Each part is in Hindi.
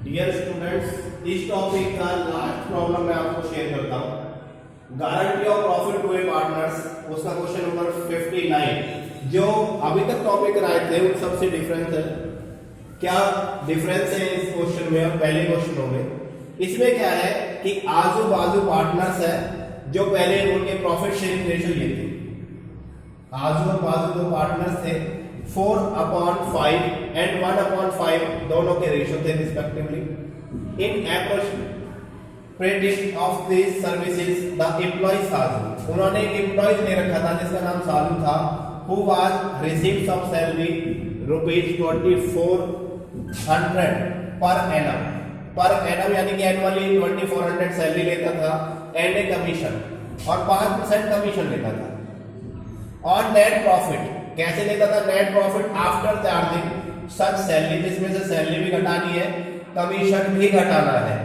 डियर स्टूडेंट्स, इस टॉपिक का लास्ट प्रॉब्लम मैं आपको शेयर करता हूं। Guarantee of profit to a partners, उसका क्वेश्चन नंबर 59। जो अभी तक टॉपिक कराए थे उन सबसे डिफरेंस है। क्या डिफरेंस है इस क्वेश्चन में और पहले क्वेश्चनों में? इसमें क्या है कि आजू बाजू पार्टनर्स है, जो पहले उनके प्रॉफिट शेयरिंग रेशियो ये थे। आजू बाजू दो पार्टनर्स थे, 4/5 एंड 1/5 दोनों के रेशियो थे respectively. In appropriation of this services the employ Saju, उन्होंने एक एम्प्लॉय ले रखा था जिसका नाम साजू था, who was received some salary ₹2400 per annum यानी कि एनुअली 2400 सैलरी लेता था एंड ए कमीशन, और 5% कमीशन लेता था ऑन नेट प्रॉफिट। कैसे लेता था? नेट प्रॉफिट आफ्टर चार्जिंग सच सैलरी, जिसमें से सैलरी भी घटानी है, कमीशन भी घटाना है।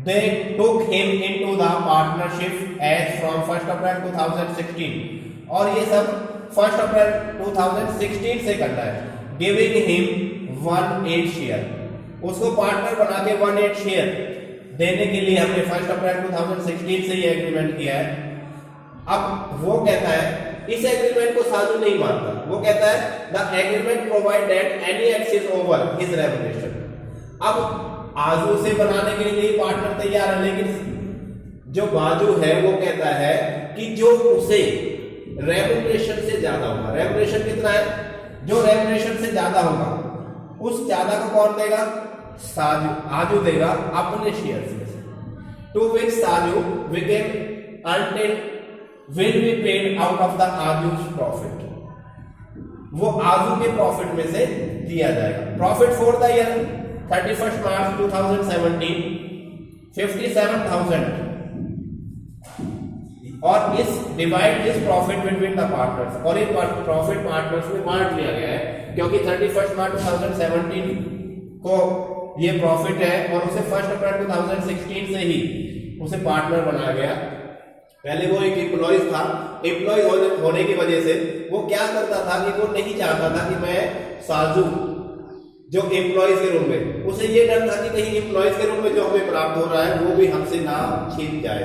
They took him into the partnership as from 1 April 2016, और ये सब 1 अप्रैल 2016 से करना है। गिविंग हिम 1/8 शेयर, उसको पार्टनर बना के 1/8 शेयर देने के लिए हमने 1 अप्रैल 2016 से ये एग्रीमेंट किया है। अब वो कहता है, इस एग्रीमेंट को साजू नहीं मानता, वो कहता है the agreement provide that any excess over his remuneration. अब आजू से बनाने के लिए पार्टनर तैयार है, लेकिन जो बाजू है वो कहता है कि जो उसे रेमुनरेशन से ज्यादा होगा, रेमुनरेशन कितना है, जो रेमुनरेशन से ज्यादा होगा उस ज्यादा को कौन देगा? साजू, आजू देगा अपने शेयर्स में से। To which Saju will until will be paid out of the आजू's profit, वो आजू के प्रॉफिट में से दिया जाएगा। Profit for the year 31 March 2017 57,000, और इस divide this profit between the partners, और ये प्रॉफिट पार्टनर्स में बांट लिया गया है, क्योंकि 31 मार्च 2017 को ये प्रॉफिट है और उसे 1 अप्रैल 2016 से ही उसे पार्टनर बनाया गया। पहले वो एक एम्प्लॉय था, एम्प्लॉय होने की वजह से वो क्या करता था कि वो नहीं चाहता था कि मैं साजू जो एम्प्लॉयज के रूम में, उसे ये डर था कि कहीं एम्प्लॉयज के रूम में जो हमें प्राप्त हो रहा है वो भी हमसे ना छीन जाए,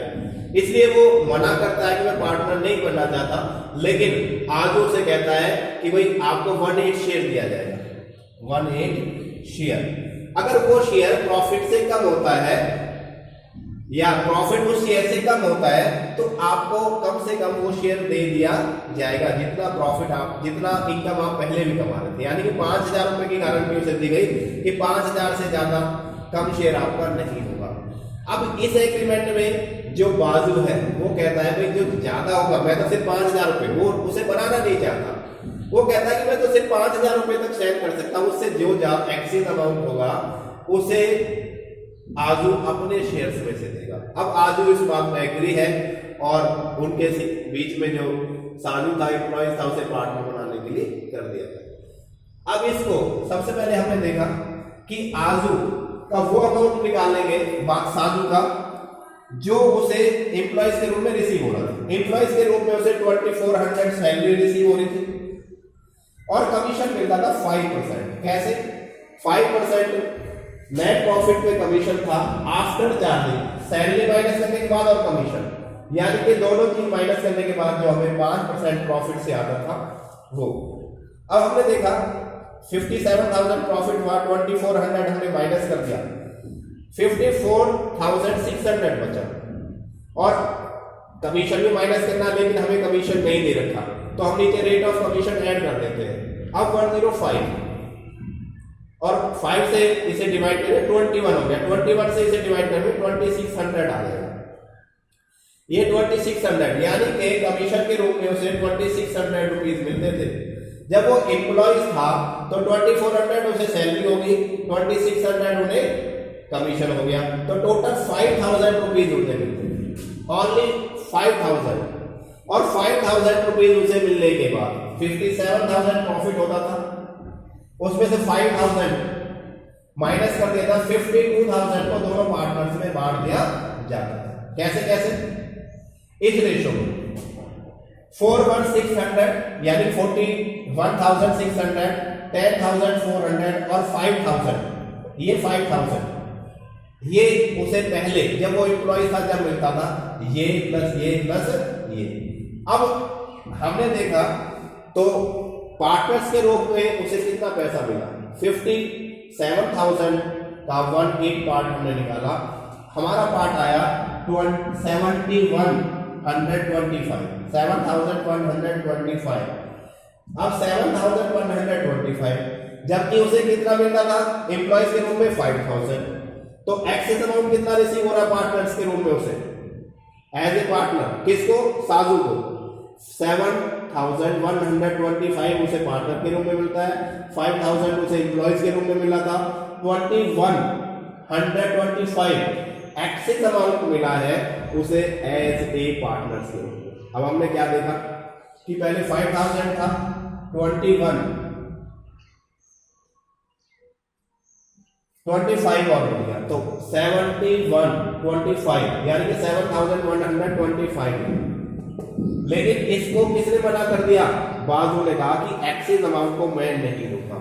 इसलिए वो मना करता है कि मैं पार्टनर नहीं बनना चाहता। लेकिन आजू से कहता है कि भाई आपको 1/8 शेयर दिया जाएगा, 1/8 शेयर। अगर वो शेयर प्रॉफिट से कम होता है या प्रॉफिट उस शेयर से कम होता है तो आपको कम से कम वो शेयर दे दिया जाएगा जितना प्रॉफिट आप, जितना इनकम आप पहले भी कमा रहे थे। यानी कि 5,000 रुपए की गारंटी उसे दी गई कि 5,000 से ज्यादा कम शेयर आपका नहीं होगा। अब इस एग्रीमेंट में जो बाजू है वो कहता है भाई जो ज्यादा होगा, मैं तो सिर्फ 5,000 रुपए, वो उसे बनाना नहीं चाहता, वो कहता है कि मैं तो सिर्फ 5,000 रुपए तक शेयर कर सकता हूं, उससे जो ज्यादा एक्सेस अमाउंट होगा उसे आजू अपने शेयर्स में से देगा। अब आजू इस बात में एग्री है और उनके बीच में जो साजू था, एम्प्लॉय था, उसे पार्टनर बनाने के लिए कर दिया गया। अब इसको सबसे पहले हमने देखा कि आजू का वो अमाउंट निकालेंगे साजू का जो उसे एम्प्लॉयज के रूप में रिसीव हो रहा था। एम्प्लॉयज के रूप में उसे 2400 सैलरी रिसीव हो रही थी और कमीशन मिलता था 5%। कैसे? 5% नेट प्रॉफिट पे कमीशन था आफ्टर चार्जिंग, सैलरी माइनस करने के बाद और कमीशन, यानी कि दोनों चीज माइनस करने के बाद जो हमें 5% प्रॉफिट से आता था वो। अब हमने देखा 57,000 प्रॉफिट हुआ, 2400 हमने माइनस कर दिया, 54,600 बचा, और कमीशन भी माइनस करना, लेकिन हमें कमीशन नहीं दे रखा तो हम नीचे रेट ऑफ कमीशन ऐड कर देते हैं। अब 105 और 5 से इसे डिवाइड करें 21 हो गया, 21 से इसे डिवाइड करें 2600 आ जाएगा। ये 2600 यानी कि कमीशन के रूप में उसे 2600 रुपीज मिलते थे। जब वो एम्प्लॉय था तो 2400 उसे सैलरी होगी, 2600 उन्हें कमीशन हो गया, तो टोटल 5,000 रुपीज उसे मिलते, ओनली 5,000। और 5,000 रुपीज उसे मिलने के बाद 57,000 प्रॉफिट होता था, उसमें से 5,000 माइनस कर देता, 52,000 को दोनों पार्टनर्स में बांट दिया जाता। कैसे कैसे? इस रेशो में 4,600 यानी 41,600, 10,400 और 5,000, ये 5,000 ये उसे पहले जब वो एम्प्लॉय था जब मिलता था ये प्लस ये प्लस ये। अब हमने देखा तो पार्टनर्स के रूप में उसे कितना पैसा मिला, 57,000 का 1/8 पार्ट हमने निकाला, हमारा पार्ट आया 7,125। अब 7,125 जबकि उसे कितना मिलता था एम्प्लॉयज के रूप में 5,000, तो एक्सेस अमाउंट कितना रिसीव हो रहा है पार्टनर्स के रूप में उसे एज ए पार्टनर, किसको, साजू को 7,125 उसे पार्टनर के रूप में मिलता है, 5,000 उसे एम्प्लॉयज के रूप में मिला था, 2,125 एक्सेस अमाउंट मिला है उसे एज ए पार्टनर्स के रूप में। अब हमने क्या देखा कि पहले 5,000 था, 25 और हो गया तो 7125 यानी कि 7,125। लेकिन इसको किसने मना कर दिया, बाजू ने कहा कि एक्सेस अमाउंट को मैं नहीं दूंगा।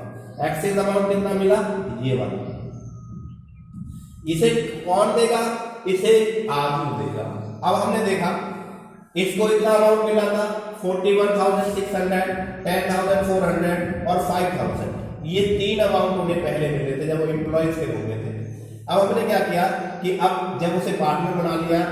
एक्सेस अमाउंट कितना मिला, ये वाला, इसे कौन देगा, इसे आजू देगा। अब हमने देखा इसको इतना अमाउंट मिला था 41,600, 10,400 और 5,000, ये 3 अमाउंट उन्हें पहले मिले थे जब वो एम्प्लॉयज के रूप में थे। अब हमने क्या किया कि अब जब उसे पार्टनर बना लिया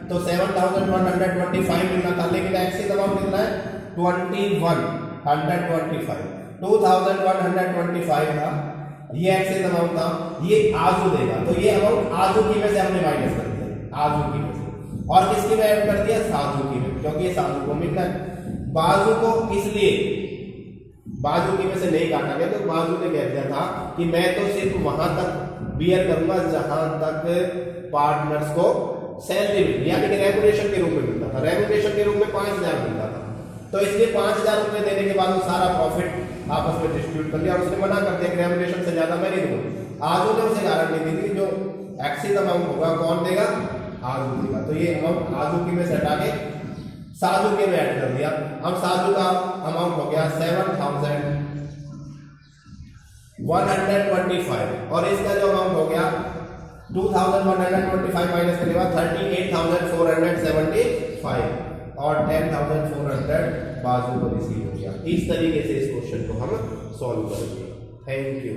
तो 7,125 मिलना था, लेकिन एक्सेस अमाउंट कितना है 2,125, 2,125 था, ये एक्सेस अमाउंट था, ये आजू देगा। तो ये अमाउंट आजू की में से हमने माइनस कर दिया, आजू की में से, और किसकी में ऐड कर दिया, साजू की में, क्योंकि ये साजू को मिलता है। बाजू को इसलिए बाजू की में से नहीं काटा गया तो बाजू ने कह दिया था कि मैं तो सिर्फ वहां तक बियर करूंगा जहां तक पार्टनर्स को सैलरी मिली, यानी कि रेमुनरेशन के रूप में मिलता था, रेमुनरेशन के रूप में 5,000 मिलता था। तो इसलिए 5,000 रुपए देने के बाद वो सारा प्रॉफिट आपस में डिस्ट्रीब्यूट कर लिया और उसने मना कर दिया कि रेमुनरेशन से ज्यादा मैं नहीं दूंगा। आजू ने उसे गारंटी दी थी जो एक्सेस अमाउंट होगा कौन देगा, आजू देगा। तो ये अमाउंट आजू की में से हटा के साजू के में ऐड कर दिया। अब साजू का अमाउंट हो गया 7,125 और इसका जो अमाउंट हो गया 2,125 माइनस करने के बाद 38,475 और 10,400 बाजू को रिसीव हो गया। इस तरीके से इस क्वेश्चन को हम सॉल्व करेंगे। Thank you.